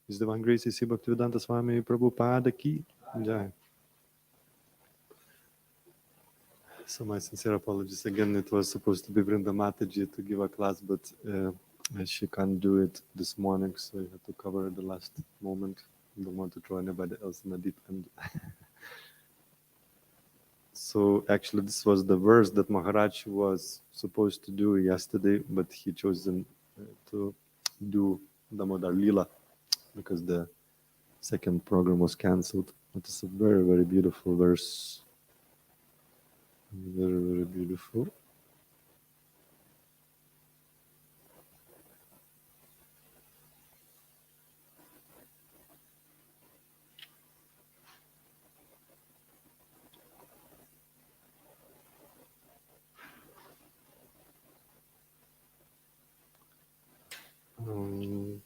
His Divine Grace is Bhaktivedanta Swami Prabhupada Ki Jai. So my sincere apologies. Again, it was supposed to be Vrinda Mataji to give a class, but she can't do it this morning, so I had to cover the last moment. I don't want to throw anybody else in the deep end. So actually, this was the verse that Maharaj was supposed to do yesterday, but he chosen to do Damodar Lila because the second program was cancelled. But it's a very, very beautiful verse. Very, very beautiful.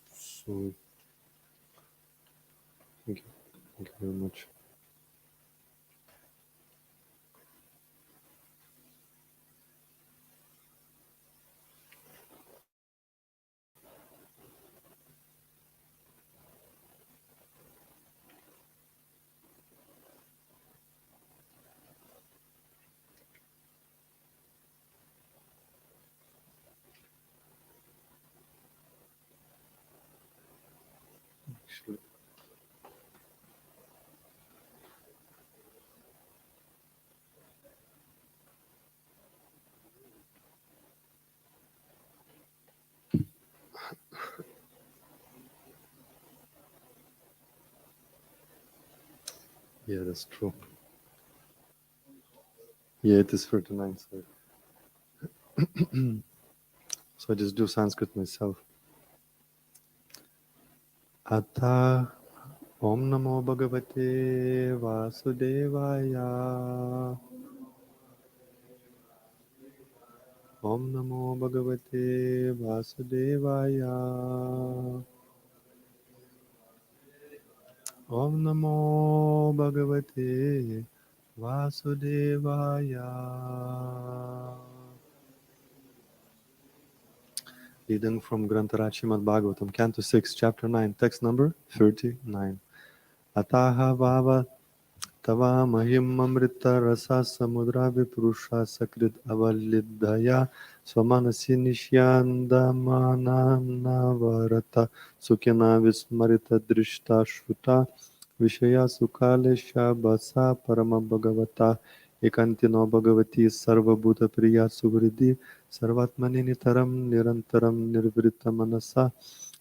So thank you very much. Actually, yeah, that's true. Yeah, it is 39. Sorry. So I just do Sanskrit myself. Atha Om Namo Bhagavate Vasudevaya. Om Namo Bhagavate Vasudevaya. Om Namo Bhagavate Vasudevaya. Reading from Grantaraj Srimad Bhagavatam, Canto 6, Chapter 9, text number 39. Ataha Vava Tava Mahim Amrita Rasa Samudra Vipurusha Sakrit Avalidhaya Swamanasi Nishyandamana Varata Sukhina Vismarita Drishta Shruta Vishaya Sukalesha Basa Parama Bhagavata Ekantino Bhagavati Sarva Bhuta Priya Suvridi Sarvatmani Nitaram Nirantaram Nirvrita Manasa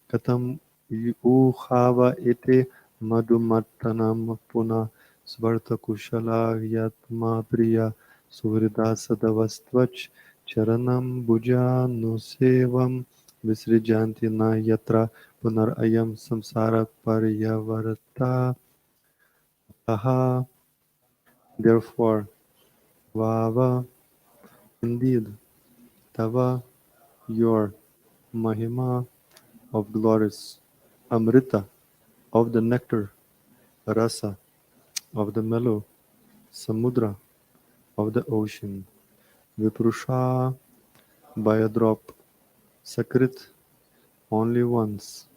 Katam Uhava Ete Madhumattanam Puna Svarta Kushala Yatma Priya Suvrida Sadavastvach Charanam Bhuja Nusevam Visrijanti Na Yatra Punar Ayam Samsara Paryavarta Aha. Therefore, Vava, indeed, Tava, your Mahima of glories, Amrita, of the nectar, Rasa, of the mellow, Samudra, of the ocean, Viprusha, by a drop, Sakrit, only once,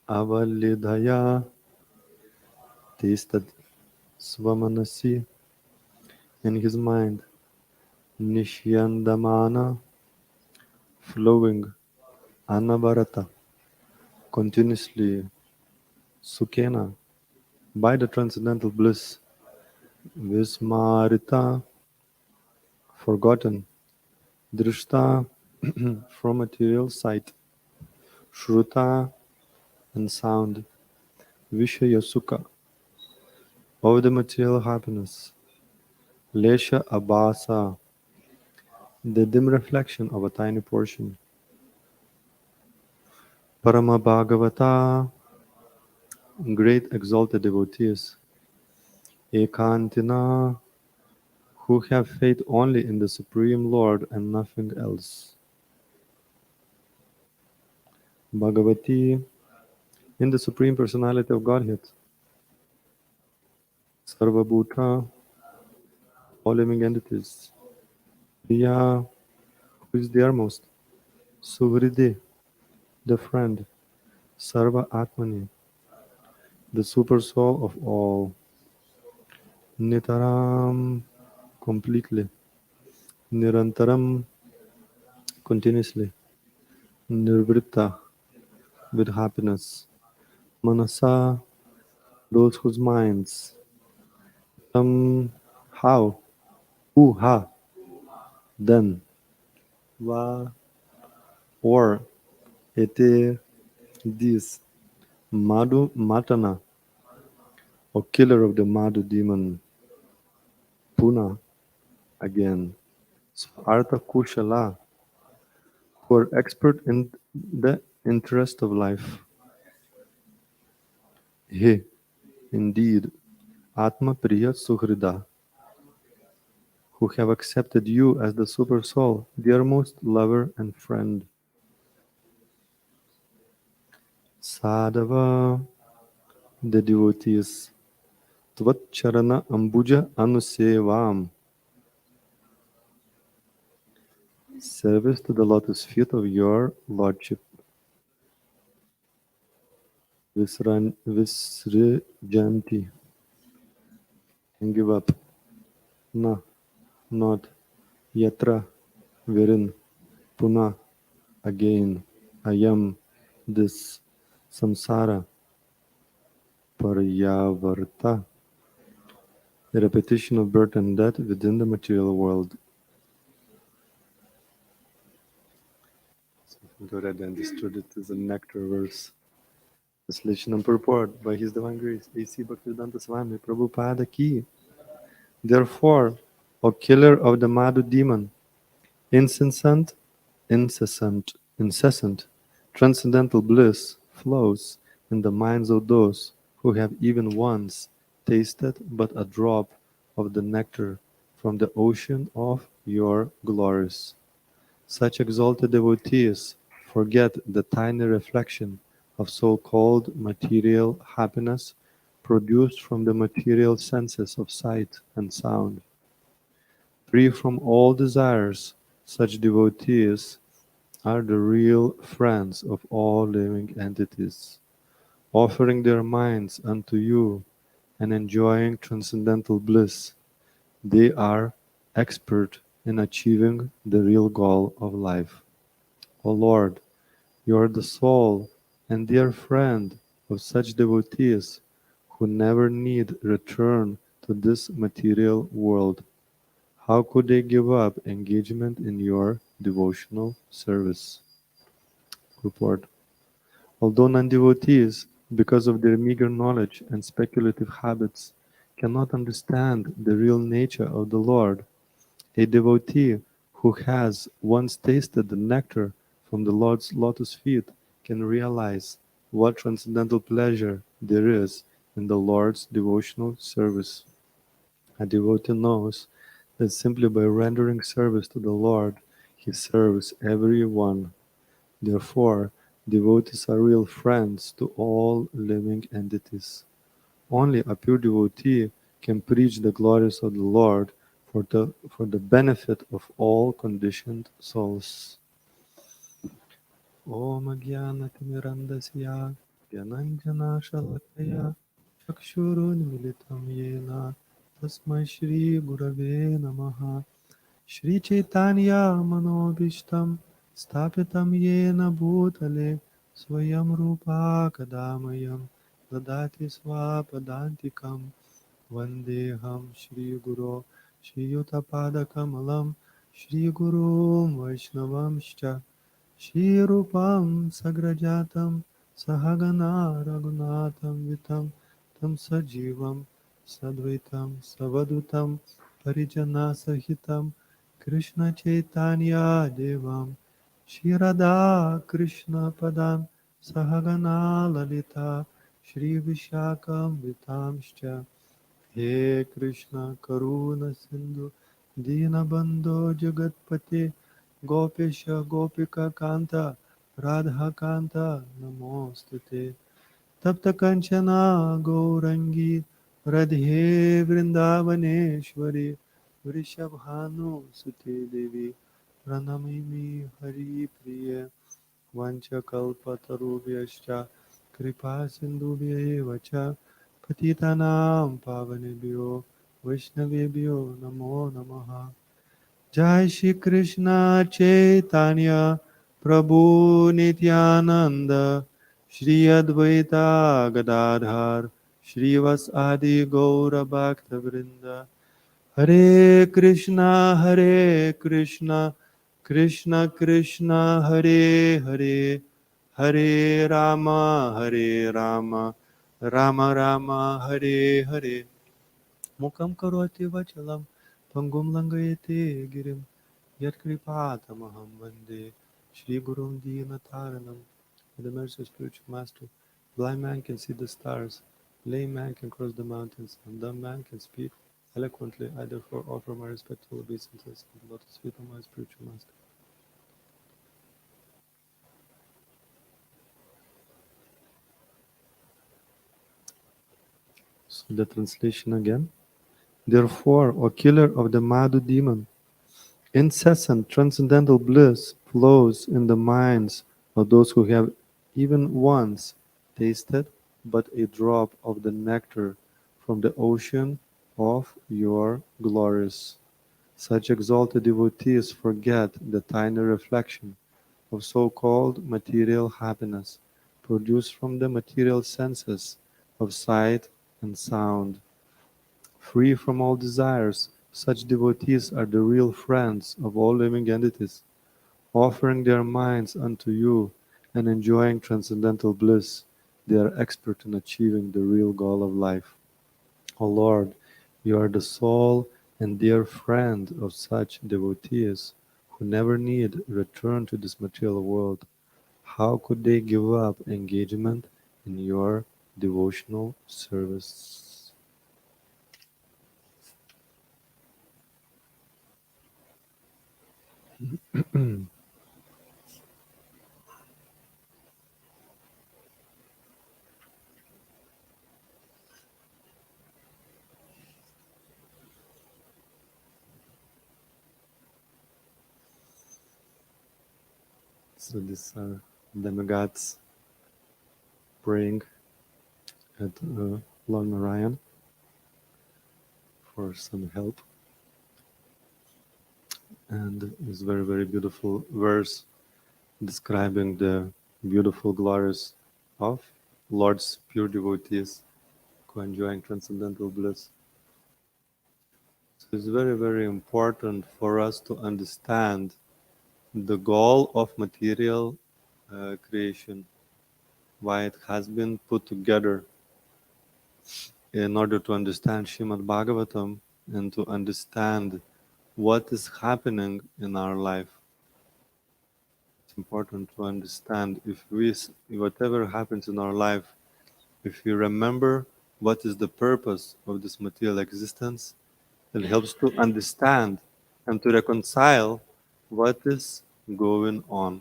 Avalidhaya, tasted, Svamanasi, in his mind, Nishyandamana, flowing, Anavarata, continuously, Sukhena, by the transcendental bliss, Vismarita, forgotten, Drishta, from material sight, Shruta, and sound, Vishaya Sukha, of the material happiness, Lesha Abhasa, the dim reflection of a tiny portion, Parama Bhagavata, great exalted devotees, Ekantina, who have faith only in the Supreme Lord and nothing else. Bhagavati, in the Supreme Personality of Godhead. Sarvabhuta, all living entities. Priya, who is the utmost. Suvridi, the friend. Sarva Atmani, the super soul of all, Nitaram, completely, Nirantaram, continuously, Nirvritta, with happiness, Manasa, those whose minds, how, who, ha, then, va, or, ete, this, Madhu, Matana, or killer of the Madhu demon, Puna, again, Artha Kushala, who are expert in the interest of life. He, indeed, Atma Priya Suhrida, who have accepted you as the Super Soul, dearmost lover and friend. Sadhava, the devotees, Tvatcharana Ambuja Anusevam, service to the lotus feet of your Lordship. Visrijanti, and give up. Na, not. Yatra, wherein. Puna, again. Ayam, this. Samsara, Paryavarta, a repetition of birth and death within the material world. So if you already understood it as a nectar verse. Translation and purport by His Divine Grace, A.C. Bhaktivedanta Swami Prabhupada Ki. Therefore, O killer of the Madhu demon, incessant, transcendental bliss flows in the minds of those who have even once tasted but a drop of the nectar from the ocean of your glories. Such exalted devotees forget the tiny reflection of so-called material happiness produced from the material senses of sight and sound. Free from all desires, such devotees are the real friends of all living entities, offering their minds unto you and enjoying transcendental bliss. They are expert in achieving the real goal of life. O Lord, you are the soul and dear friend of such devotees who never need return to this material world. How could they give up engagement in your devotional service? Report. Although non-devotees, because of their meager knowledge and speculative habits, cannot understand the real nature of the Lord, a devotee who has once tasted the nectar from the Lord's lotus feet can realize what transcendental pleasure there is in the Lord's devotional service. A devotee knows that simply by rendering service to the Lord, he serves every one. Therefore, devotees are real friends to all living entities. Only a pure devotee can preach the glories of the Lord for the benefit of all conditioned souls. Om Jnanatimirandasya Gyananjana Shalakaya Chakshurunmilitam Yena Tasmai Shri Gurave Namaha Shri Chaitanya Manobishtam Stapitam Yena Bhutale Swayam Rupa Kadamayam Dadati Swapadantikam Vandeham Shri Guru Shri Yutapada Kamalam Shri Guru Vaishnavamscha Shri Rupam Sagrajatam Sahagana Raghunatham Vitam Tam Sajivam Sadvaitam Savadutam Parijana Sahitam Krishna Chaitanya Devam Shri Radha Krishna Padam Sahagana Lalita Shri Vishakam Vitamscha He Krishna Karuna Sindhu Dinabandho Jagatpate Gopesha Gopika Kanta Radha Kanta Namostute Tapta Kanchana Gaurangi Radhe Vrindavaneshwari Vrishabhanu Sute Devi Pranamimi Hari Priya Vanchakalpatarubhyascha Kripa sindhubhya eva cha patitanam pavanebhyo Vaishnavebhyo namo namaha. Jai Shri Krishna Chaitanya Prabhu Nityananda Shri Advaita Gadadhar Shri Vasadi Gaura Bhakta Vrinda Hare Krishna Krishna Krishna Hare Hare Hare Rama Rama Rama Hare Hare Mukam karoti vachalam pangum langayate girim Yat kripatamaham vande Shri Gurum Dinataranam. With the mercy of spiritual master, blind man can see the stars, lame man can cross the mountains, and dumb man can speak eloquently. I therefore offer my respectful obeisances to the lotus feet of my spiritual master. So the translation again. Therefore, O killer of the Madhu demon, incessant transcendental bliss flows in the minds of those who have even once tasted but a drop of the nectar from the ocean of your glories. Such exalted devotees forget the tiny reflection of so-called material happiness produced from the material senses of sight and sound. Free from all desires, such devotees are the real friends of all living entities, offering their minds unto you and enjoying transcendental bliss. They are expert in achieving the real goal of life. O Lord, you are the sole and dear friend of such devotees who never need return to this material world. How could they give up engagement in your devotional service? So these are demigods praying at Lord Narayan for some help. And this very, very beautiful verse describing the beautiful glories of Lord's pure devotees who are enjoying transcendental bliss. So it's very, very important for us to understand the goal of material creation, why it has been put together in order to understand Srimad Bhagavatam and to understand what is happening in our life. It's important to understand if whatever happens in our life, if we remember what is the purpose of this material existence, it helps to understand and to reconcile what is going on.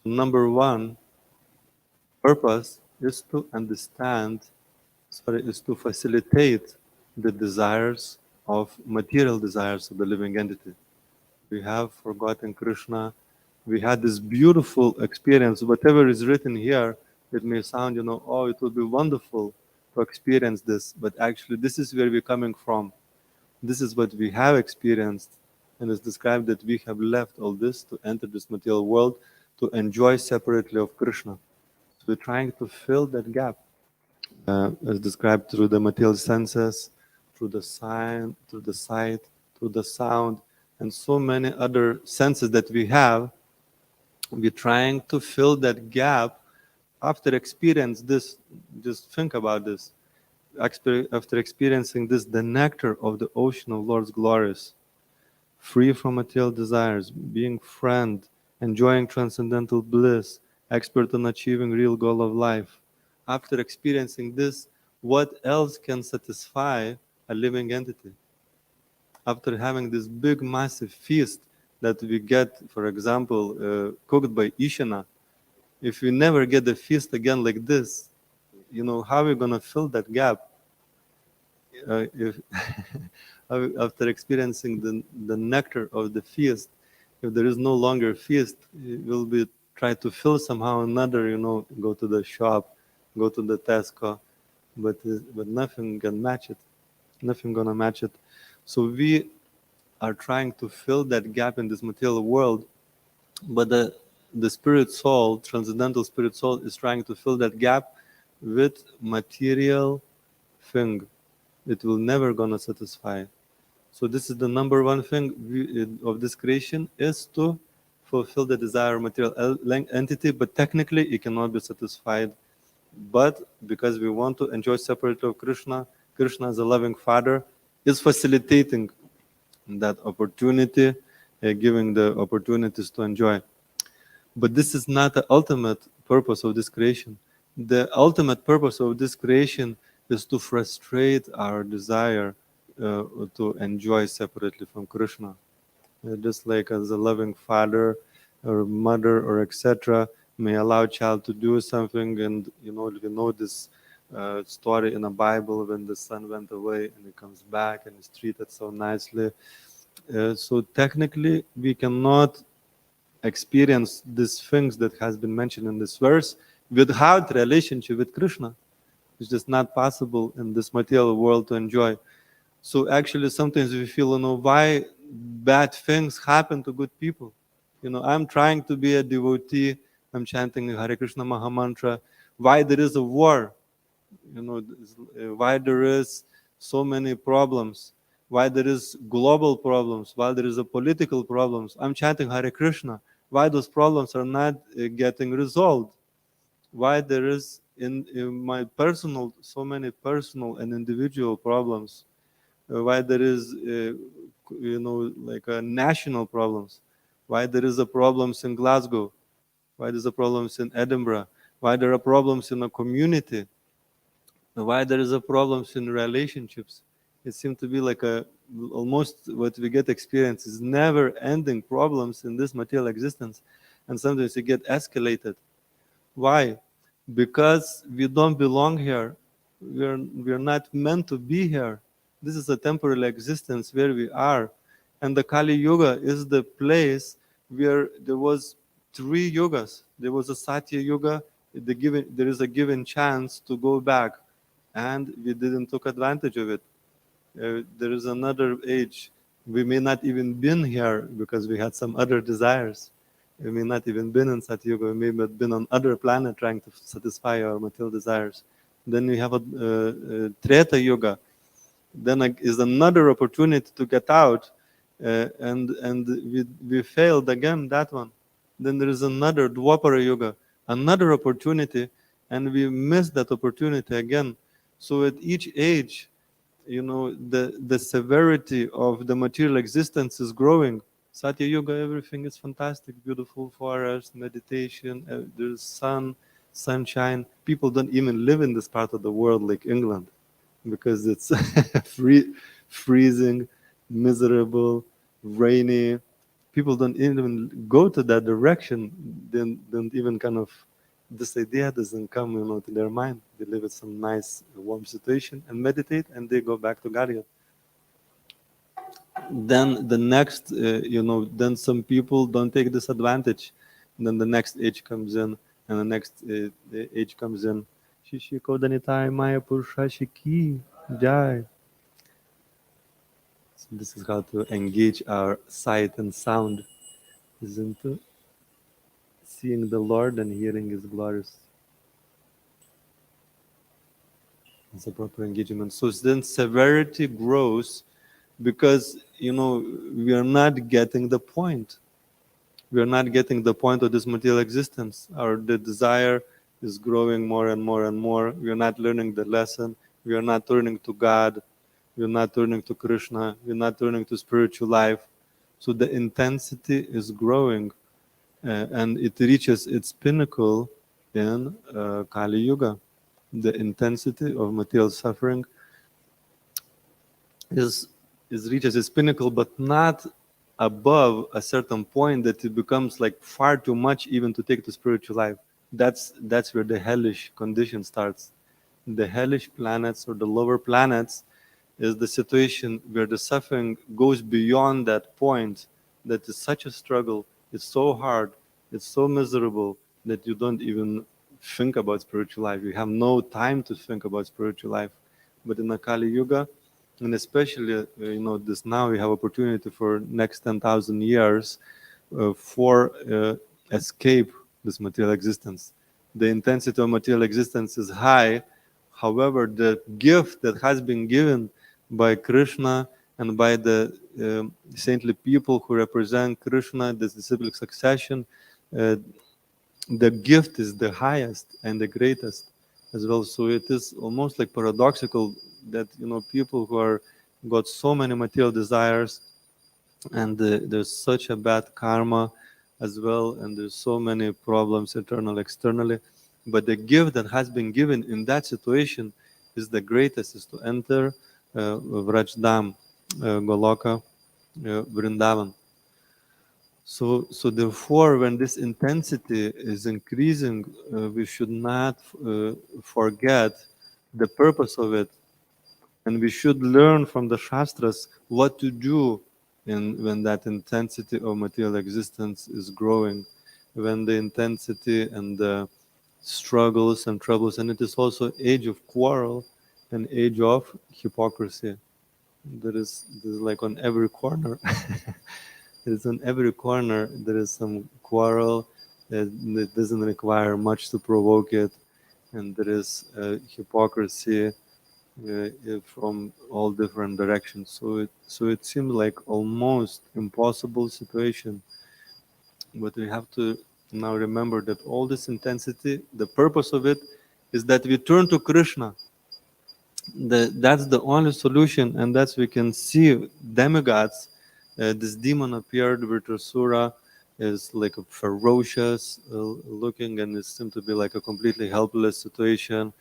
So number one purpose is to is to facilitate the desires of material desires of the living entity. We have forgotten Krishna. We had this beautiful experience. Whatever is written here, it may sound, oh, it would be wonderful to experience this, but actually, this is where we're coming from. This is what we have experienced, and it's described that we have left all this to enter this material world to enjoy separately of Krishna. So we're trying to fill that gap, as described through the material senses, through the sign, through the sight, through the sound, and so many other senses that we have. We're trying to fill that gap after experience this. Just think about this. After experiencing this, the nectar of the ocean of Lord's glories, free from material desires, being friend, enjoying transcendental bliss, expert on achieving real goal of life. After experiencing this, what else can satisfy a living entity? After having this big, massive feast that we get, for example, cooked by Ishana, if we never get a feast again like this, how are we going to fill that gap? If after experiencing the nectar of the feast, if there is no longer feast, it will be try to fill somehow another, go to the shop, go to the Tesco, but nothing can match it. Nothing gonna match it. So we are trying to fill that gap in this material world, but the spirit soul, transcendental spirit soul, is trying to fill that gap with material thing. It will never gonna satisfy. So this is the number one thing of this creation, is to fulfill the desire of material entity, but technically it cannot be satisfied. But because we want to enjoy separately of Krishna, Krishna as a loving father is facilitating that opportunity, giving the opportunities to enjoy. But this is not the ultimate purpose of this creation. The ultimate purpose of this creation is to frustrate our desire to enjoy separately from Krishna. Just like as a loving father or mother or etc. may allow a child to do something, and we know this story in the Bible when the son went away and he comes back and is treated so nicely. So technically we cannot experience these things that has been mentioned in this verse without relationship with Krishna. It's just not possible in this material world to enjoy. So actually sometimes we feel, why bad things happen to good people. I'm trying to be a devotee, I'm chanting Hare Krishna Mahamantra. Why there is a war? Why there is so many problems? Why there is global problems? Why there is a political problems? I'm chanting Hare Krishna. Why those problems are not getting resolved? Why there is in my personal, so many personal and individual problems? Why there is, like national problems? Why there is a problems in Glasgow? Why there's a problems in Edinburgh? Why there are problems in a community? Why there is a problems in relationships? It seems to be like almost what we get experience is never ending problems in this material existence, and sometimes it get escalated. Why? Because we don't belong here. We're not meant to be here. This is a temporal existence where we are, and the Kali Yuga is the place where there was 3 yugas. There was a Satya Yuga. There is a given chance to go back, and we didn't took advantage of it. There is another age. We may not even been here because we had some other desires. We may not even been in Satya Yuga. We may have been on other planet trying to satisfy our material desires. Then we have a Treta Yuga. Then is another opportunity to get out, and we failed again that one. Then there is another Dwapara Yuga, another opportunity, and we missed that opportunity again. So at each age, the severity of the material existence is growing. Satya Yuga, everything is fantastic, beautiful forest, meditation, there's sunshine. People don't even live in this part of the world like England because it's freezing, miserable, rainy. People don't even go to that direction. Then don't even kind of, this idea doesn't come to their mind. They live in some nice warm situation and meditate, and they go back to Godhead. Then the next, then some people don't take this advantage. And then the next age comes in, and the next age comes in. Shishiko Danitai Maya Purushashiki Jai. So this is how to engage our sight and sound, isn't it? Seeing the Lord and hearing His glories. It's a proper engagement. So then severity grows because, we are not getting the point. We are not getting the point of this material existence. The desire is growing more and more and more. We are not learning the lesson. We are not turning to God. We are not turning to Krishna. We are not turning to spiritual life. So the intensity is growing, and it reaches its pinnacle in Kali Yuga. The intensity of material suffering is reaches its pinnacle, but not above a certain point that it becomes like far too much even to take to spiritual life. That's where the hellish condition starts. The hellish planets or the lower planets is the situation where the suffering goes beyond that point, that is such a struggle, it's so hard, It's so miserable that you don't even think about spiritual life. You have no time to think about spiritual life. But in the Kali Yuga, and especially this now we have opportunity for next 10,000 years for escape this material existence. The intensity of material existence is high. However, the gift that has been given by Krishna and by the saintly people who represent Krishna, the disciplic succession, uh, the gift is the highest and the greatest as well. So it is almost like paradoxical that people who are got so many material desires, and there's such a bad karma as well, and there's so many problems internal externally, but the gift that has been given in that situation is the greatest, is to enter Vrajdam, Goloka, Vrindavan. So therefore, when this intensity is increasing, we should not forget the purpose of it, and we should learn from the Shastras what to do when that intensity of material existence is growing, when the intensity and the struggles and troubles, and it is also age of quarrel and age of hypocrisy. There is like on every corner. There is on every corner there is some quarrel that doesn't require much to provoke it, and there is hypocrisy from all different directions. So it seems like almost impossible situation, but we have to now remember that all this intensity, the purpose of it is that we turn to Krishna. That's the only solution, and that's we can see demigods. This demon appeared, Vritrasura, is like a ferocious looking, and it seemed to be like a completely helpless situation.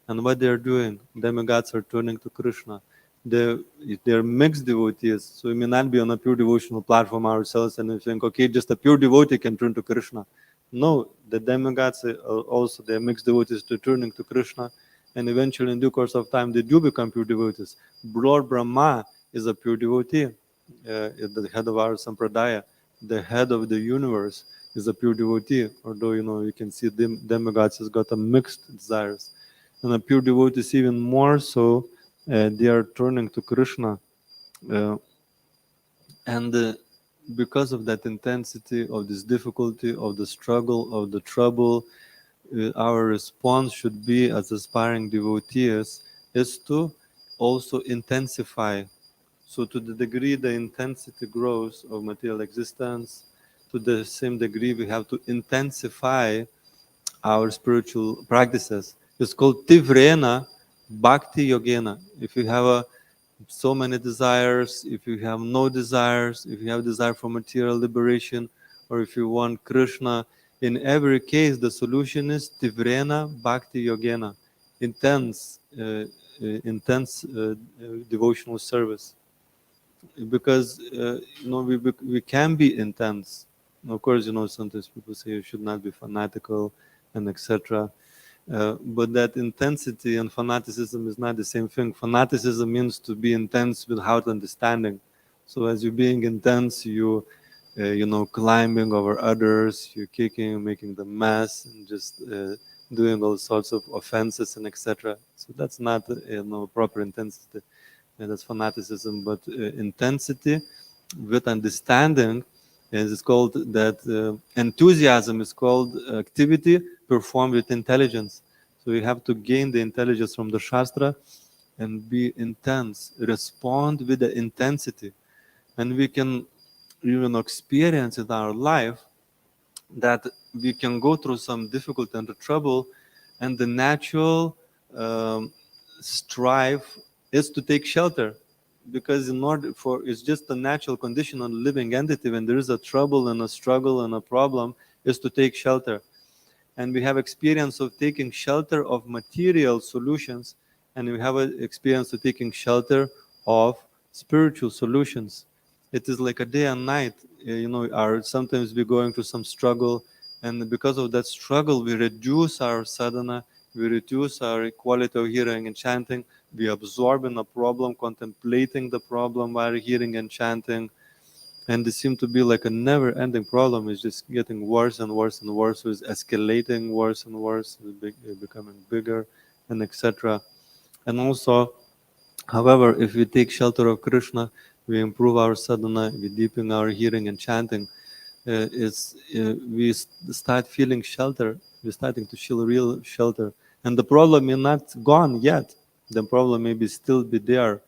And what they're doing, demigods are turning to Krishna. They're, they're mixed devotees, so we may not be on a pure devotional platform ourselves and we think, okay, just a pure devotee can turn to Krishna. No, the demigods are also they're mixed devotees to turning to Krishna, and eventually in due course of time they do become pure devotees. Lord Brahma is a pure devotee, at the head of our sampradaya. The head of the universe is a pure devotee, although you can see demigods has got a mixed desires. And a pure devotee is even more so, they are turning to Krishna. Uh, and because of that intensity, of this difficulty, of the struggle, of the trouble, our response should be as aspiring devotees is to also intensify. So to the degree the intensity grows of material existence, to the same degree we have to intensify our spiritual practices. It's called Tivrena Bhakti Yogena. If you have so many desires, if you have no desires, if you have desire for material liberation, or if you want Krishna, in every case the solution is Tivrena Bhakti Yogena, intense, devotional service. Because we can be intense. Of course, sometimes people say you should not be fanatical and etc. But that intensity and fanaticism is not the same thing. Fanaticism means to be intense without understanding. So as you're being intense, climbing over others, you're kicking, making the mess, and just doing all sorts of offenses and etc. So that's not proper intensity. That's fanaticism. But intensity with understanding is called that. Enthusiasm is called activity performed with intelligence. So you have to gain the intelligence from the Shastra and be intense, respond with the intensity. And we can even experience in our life that we can go through some difficulty and trouble, and the natural strive is to take shelter, because in order for it's just a natural condition on living entity. When there is a trouble and a struggle and a problem, is to take shelter. And we have experience of taking shelter of material solutions, and we have an experience of taking shelter of spiritual solutions. It is like a day and night. Our sometimes we're going through some struggle, and because of that struggle we reduce our sadhana, we reduce our quality of hearing and chanting, we absorb in a problem, contemplating the problem while hearing and chanting, And it seemed to be like a never-ending problem. It's just getting worse and worse and worse. So it's escalating worse and worse, becoming bigger, and etc. And also, however, if we take shelter of Krishna, we improve our sadhana, we deepen our hearing and chanting, we start feeling shelter. We're starting to feel real shelter, and the problem is not gone yet. The problem may be still be there,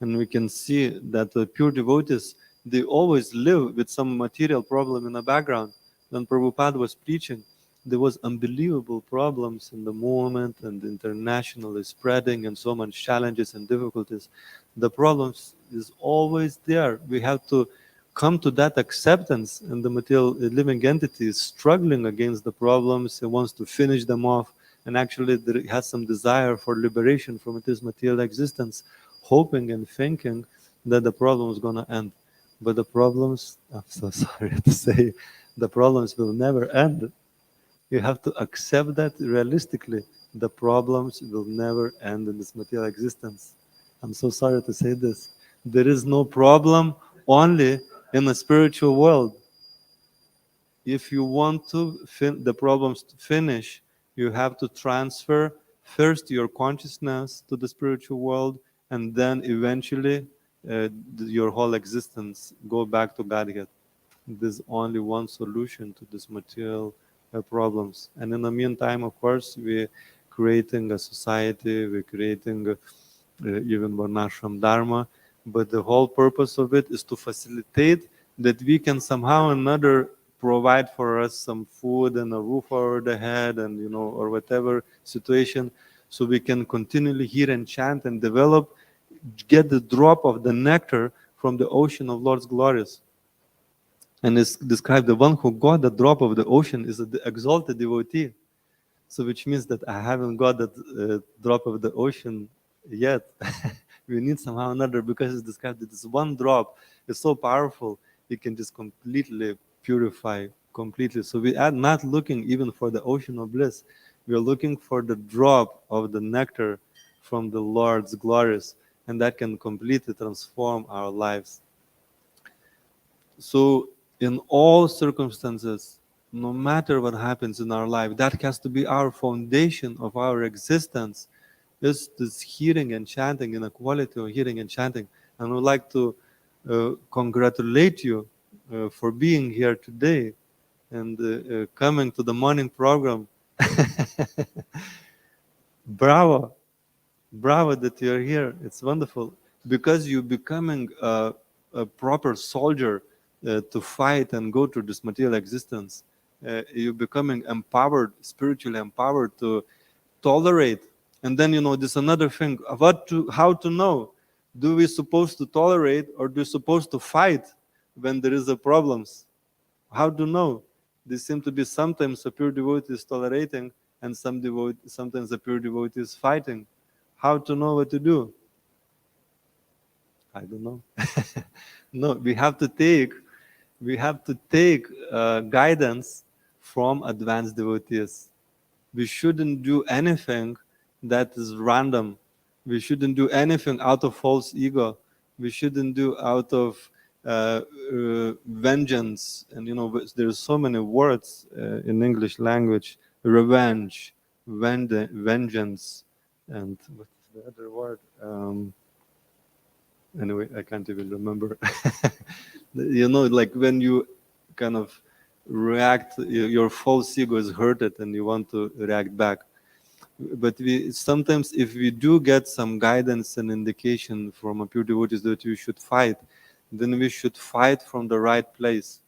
and we can see that the pure devotees, they always live with some material problem in the background. When Prabhupada was preaching, there was unbelievable problems in the movement and internationally spreading, and so much challenges and difficulties. The problems is always there. We have to come to that acceptance, and the material living entity is struggling against the problems. It wants to finish them off, and actually it has some desire for liberation from this material existence, hoping and thinking that the problem is going to end. But the problems, I'm so sorry to say, the problems will never end. You have to accept that realistically. The problems will never end in this material existence. I'm so sorry to say this. There is no problem only in the spiritual world. If you want to the problems to finish, you have to transfer first your consciousness to the spiritual world, and then eventually your whole existence go back to Godhead. There's only one solution to this material problems. And in the meantime, of course, we're creating a society, we're creating even Varnashram Dharma, but the whole purpose of it is to facilitate that we can somehow or another provide for us some food and a roof over the head, and or whatever situation, so we can continually hear and chant and develop, get the drop of the nectar from the ocean of Lord's glories. And it's described, the one who got the drop of the ocean is the exalted devotee. So which means that I haven't got that drop of the ocean yet. We need somehow another, because it's described that this one drop is so powerful, it can just completely purify completely. So we are not looking even for the ocean of bliss. We are looking for the drop of the nectar from the Lord's glories, and that can completely transform our lives. So in all circumstances, no matter what happens in our life, that has to be our foundation of our existence, is this hearing and chanting, and the quality of hearing and chanting. And I would like to congratulate you for being here today and coming to the morning program. Bravo, bravo that you're here. It's wonderful, because you're becoming a proper soldier to fight and go through this material existence. You're becoming empowered, spiritually empowered to tolerate. And then this another thing, how to know, do we supposed to tolerate or do we supposed to fight when there is a problems? How to know? There seem to be sometimes a pure devotee is tolerating, and sometimes a pure devotee is fighting. How to know what to do? I don't know. No, we have to take guidance from advanced devotees. We shouldn't do anything that is random. We shouldn't do anything out of false ego. We shouldn't do out of vengeance. And there's so many words in English language: revenge, vengeance, and what's the other word? Anyway, I can't even remember. Like when you kind of react, your false ego is hurted and you want to react back. But we sometimes, if we do get some guidance and indication from a pure devotees that you should fight, then we should fight from the right place.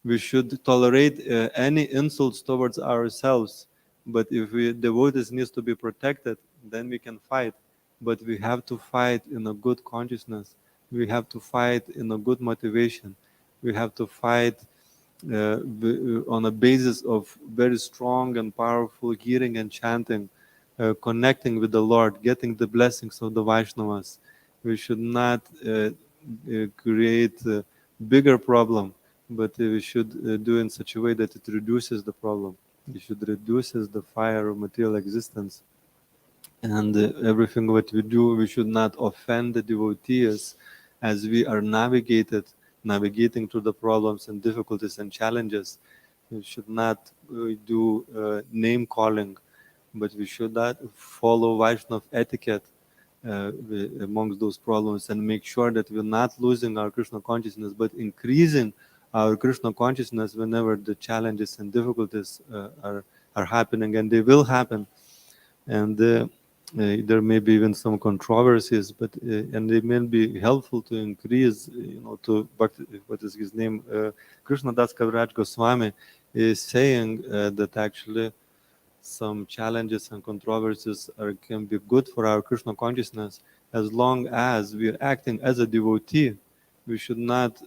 We should tolerate any insults towards ourselves. But if devotees needs to be protected, then we can fight. But we have to fight in a good consciousness. We have to fight in a good motivation. We have to fight on a basis of very strong and powerful hearing and chanting, connecting with the Lord, getting the blessings of the Vaishnavas. We should not create a bigger problem, but we should do in such a way that it reduces the problem. We should reduces the fire of material existence. And everything what we do, we should not offend the devotees, as we are navigated navigating through the problems and difficulties and challenges. We should not do name calling, but we should not follow Vaishnava etiquette amongst those problems and make sure that we're not losing our Krishna consciousness, but increasing our Krishna consciousness whenever the challenges and difficulties are happening, and they will happen. And there may be even some controversies, but and they may be helpful to increase, to what is his name? Krishna Das Kaviraj Goswami is saying that actually some challenges and controversies can be good for our Krishna consciousness as long as we are acting as a devotee. We should not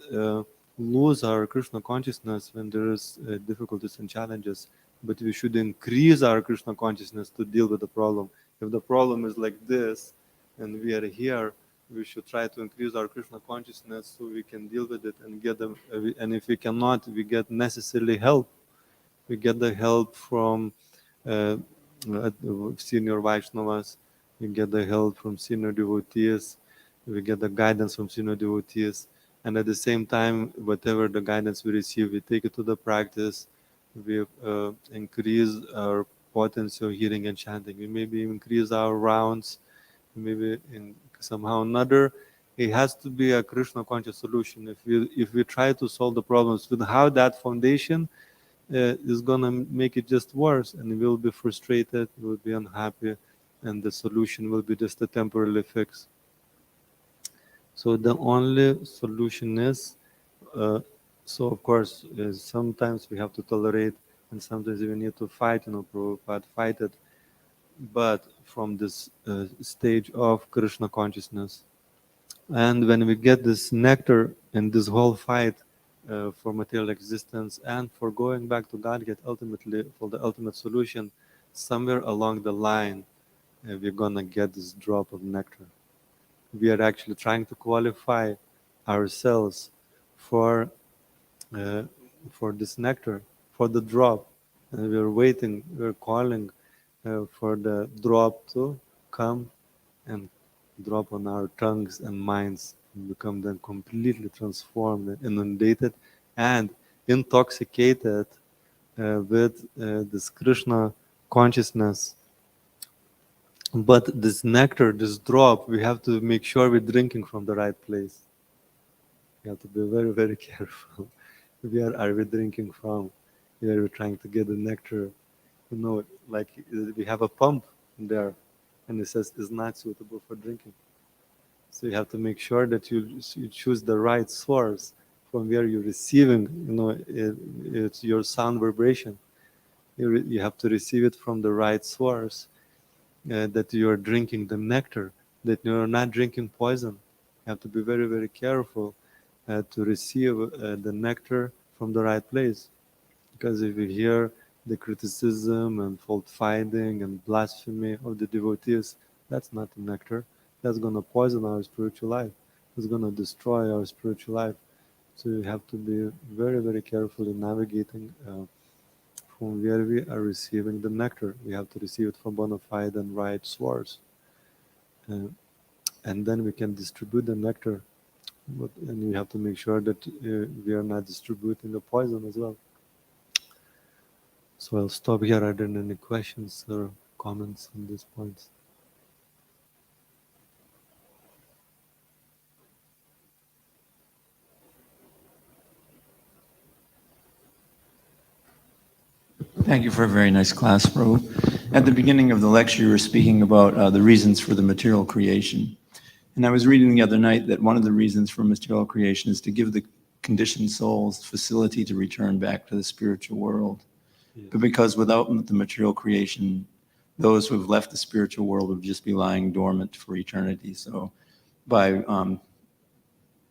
lose our Krishna consciousness when there is difficulties and challenges, but we should increase our Krishna consciousness to deal with the problem. If the problem is like this and we are here, we should try to increase our Krishna consciousness so we can deal with it and get them. And if we cannot, we get necessarily help. We get the help from senior Vaishnavas, we get the help from senior devotees, we get the guidance from senior devotees, and at the same time, whatever the guidance we receive, we take it to the practice, we increase our potency of hearing and chanting, we maybe increase our rounds, maybe in somehow another. It has to be a Krishna conscious solution. If we try to solve the problems without that foundation, is gonna make it just worse, and we'll be frustrated, we'll be unhappy, and the solution will be just a temporary fix. So the only solution is, so of course, sometimes we have to tolerate, and sometimes we need to fight, Prabhupada fight it, but from this stage of Krishna consciousness. And when we get this nectar in this whole fight, for material existence and for going back to Godhead, ultimately for the ultimate solution, somewhere along the line, we're gonna get this drop of nectar. We are actually trying to qualify ourselves for this nectar, for the drop, and we're waiting, we're calling for the drop to come and drop on our tongues and minds, and become then completely transformed and inundated and intoxicated with this Krishna consciousness. But this nectar, this drop, we have to make sure we're drinking from the right place. We have to be very, very careful. Where are we drinking from? Where are we trying to get the nectar? Like we have a pump there, and it says it's not suitable for drinking. So you have to make sure that you choose the right source from where you're receiving, it's your sound vibration. You have to receive it from the right source, that you are drinking the nectar, that you are not drinking poison. You have to be very, very careful to receive the nectar from the right place. Because if you hear the criticism and fault finding and blasphemy of the devotees, that's not the nectar. That's going to poison our spiritual life. It's going to destroy our spiritual life. So you have to be very, very careful in navigating from where we are receiving the nectar. We have to receive it from bona fide and right source. And then we can distribute the nectar. And we have to make sure that we are not distributing the poison as well. So I'll stop here. Are there any questions or comments on these points? Thank you for a very nice class, Prabhu. At the beginning of the lecture, you were speaking about the reasons for the material creation. And I was reading the other night that one of the reasons for material creation is to give the conditioned souls facility to return back to the spiritual world. Yes. But because without the material creation, those who have left the spiritual world would just be lying dormant for eternity. So by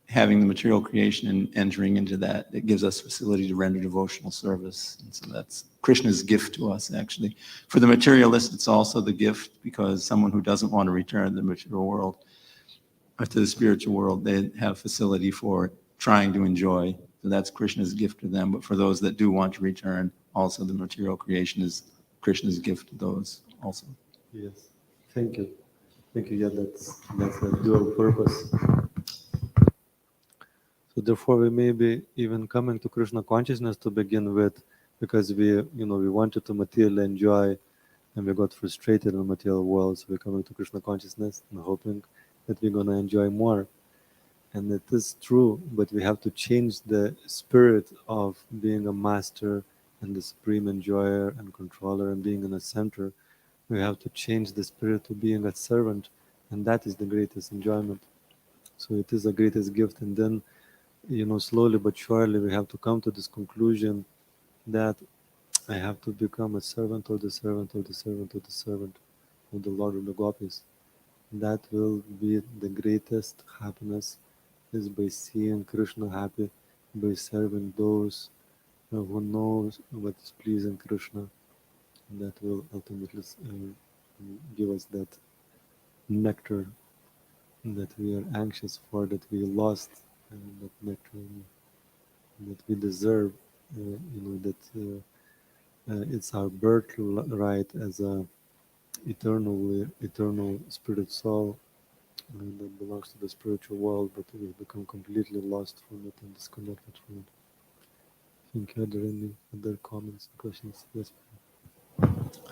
having the material creation and entering into that, it gives us facility to render devotional service. And so that's Krishna's gift to us, actually. For the materialist, it's also the gift, because someone who doesn't want to return to the material world or to the spiritual world, they have facility for trying to enjoy. So that's Krishna's gift to them. But for those that do want to return, also the material creation is Krishna's gift to those also. Yes. Thank you. Thank you. Yeah, that's a dual purpose. So therefore, we may be even coming to Krishna consciousness to begin with, because we wanted to materially enjoy, and we got frustrated in the material world. So we're coming to Krishna consciousness and hoping that we're gonna enjoy more. And it is true, but we have to change the spirit of being a master and the supreme enjoyer and controller and being in the center. We have to change the spirit to being a servant, and that is the greatest enjoyment. So it is the greatest gift. And then, slowly but surely, we have to come to this conclusion that I have to become a servant of the servant of the servant of the servant of the Lord of the Gopis. That will be the greatest happiness, is by seeing Krishna happy, by serving those who knows what is pleasing Krishna. That will ultimately give us that nectar that we are anxious for, that we lost, that nectar that we deserve. That it's our birthright as a eternal spirit soul that belongs to the spiritual world, but we've become completely lost from it and disconnected from it. Think, are there any other comments, questions? Yes.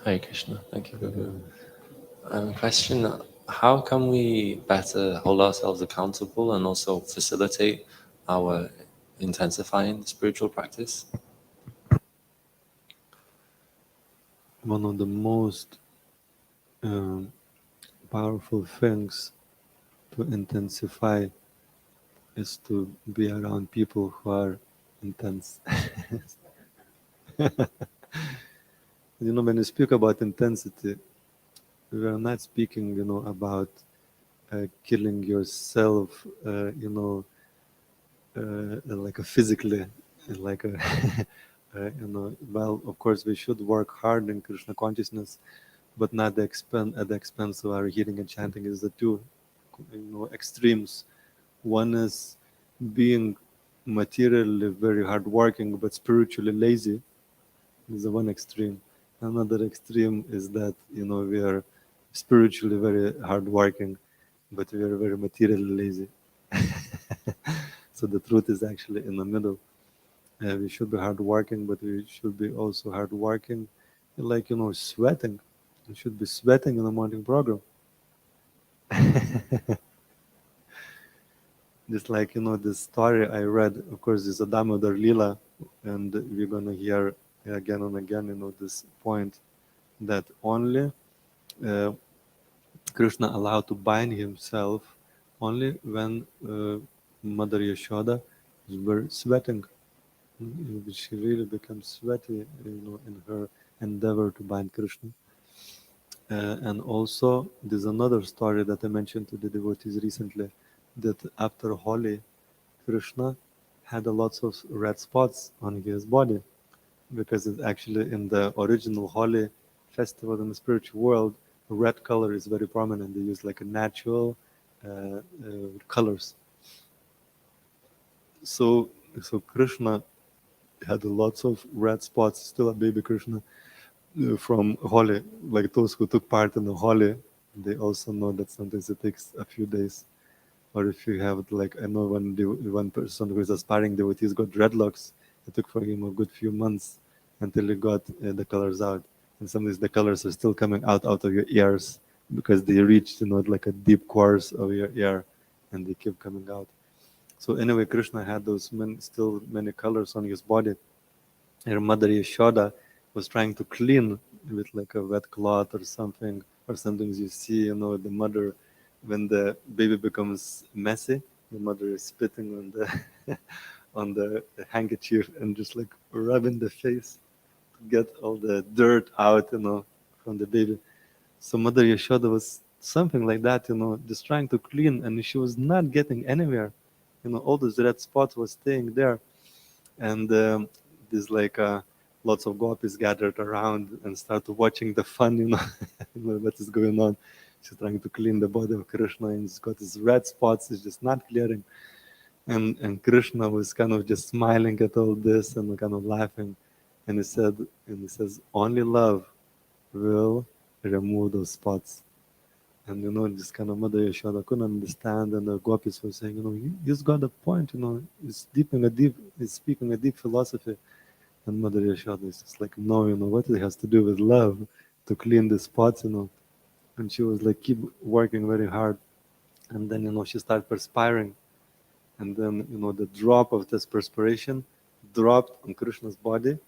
Hare Krishna. Thank you, Guru. Question: how can we better hold ourselves accountable and also facilitate our intensifying the spiritual practice? One of the most powerful things to intensify is to be around people who are intense. When you speak about intensity, we are not speaking, about killing yourself, like a physically, like a, well, of course, we should work hard in Krishna consciousness, but not at the expense of our hearing and chanting. Is the two, extremes. One is being materially very hardworking but spiritually lazy. Is the one extreme. Another extreme is that we are spiritually very hardworking, but we are very materially lazy. So the truth is actually in the middle. We should be hardworking, but we should be also hardworking, like sweating. We should be sweating in the morning program. Just like this story I read, of course, is a Damodar Lila, and we're gonna hear again and again, this point that only Krishna allowed to bind himself only when Mother Yashoda was sweating. She really becomes sweaty, in her endeavor to bind Krishna. And also, there's another story that I mentioned to the devotees recently, that after Holi, Krishna had a lots of red spots on his body, because it's actually in the original Holi festival in the spiritual world, red color is very prominent. They use like a natural colors. So Krishna had lots of red spots, still a baby Krishna, from Holi. Like those who took part in the Holi, they also know that sometimes it takes a few days. Or if you have, like, I know one person who is aspiring devotee got dreadlocks, it took for him a good few months until he got the colors out. And sometimes the colors are still coming out of your ears because they reached, like a deep course of your ear, and they keep coming out. So anyway, Krishna had those still many colors on his body. Her mother Yashoda was trying to clean with like a wet cloth or something. Or sometimes you see, the mother, when the baby becomes messy, the mother is spitting on the on the handkerchief and just like rubbing the face to get all the dirt out, from the baby. So Mother Yashoda was something like that, just trying to clean, and she was not getting anywhere. All those red spots were staying there, and there's like lots of gopis gathered around and started watching the fun, what is going on. She's trying to clean the body of Krishna, and he's got his red spots, it's just not clearing. And Krishna was kind of just smiling at all this and kind of laughing. And he says, only love will remove those spots. And this kind of Mother Yashoda couldn't understand, and the gopis were saying, he's got a point, he's speaking a deep philosophy. And Mother Yashoda is just like, no, what it has to do with love to clean the spots, And she was like, keep working very hard. And then, she started perspiring. And then, the drop of this perspiration dropped on Krishna's body.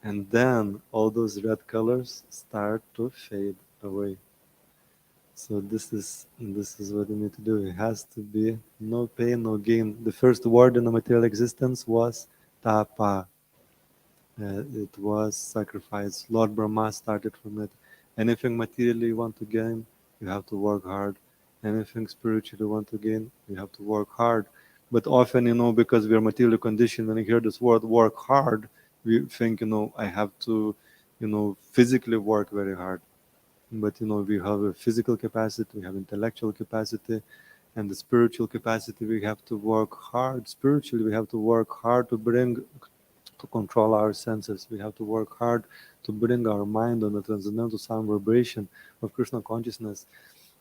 And then all those red colors start to fade away. So this is what you need to do. It has to be no pain, no gain. The first word in the material existence was tapa. It was sacrifice. Lord Brahma started from it. Anything materially you want to gain, you have to work hard. Anything spiritually you want to gain, you have to work hard. But often, because we are materially conditioned, when you hear this word work hard, we think, I have to, physically work very hard. But, we have a physical capacity, we have intellectual capacity, and the spiritual capacity, we have to work hard. Spiritually, we have to work hard to control our senses. We have to work hard to bring our mind on the transcendental sound vibration of Krishna consciousness,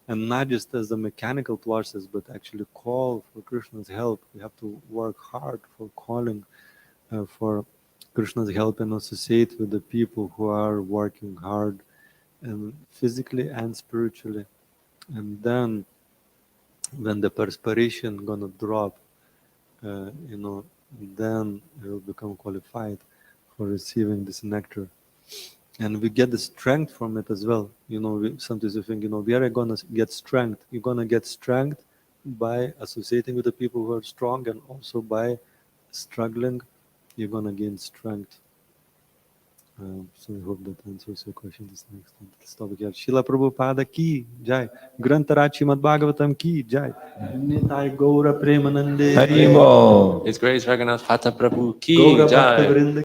and not just as the mechanical process, but actually call for Krishna's help. We have to work hard for calling for Krishna's help and associate with the people who are working hard, and physically and spiritually. And then when the perspiration gonna drop, then we will become qualified for receiving this nectar. And we get the strength from it as well. Sometimes you think, where are you going to get strength? You're going to get strength by associating with the people who are strong, and also by struggling, you're going to gain strength. So I hope that answers your question. This next one. Stop here. Srila Prabhupada ki jai. Grantarat Srimad Bhagavatam ki jai. Nitai Gaura Premanande. Haribol. His Grace Raghunath Bhatta Prabhu ki Gaura Bhakta jai. Vrinda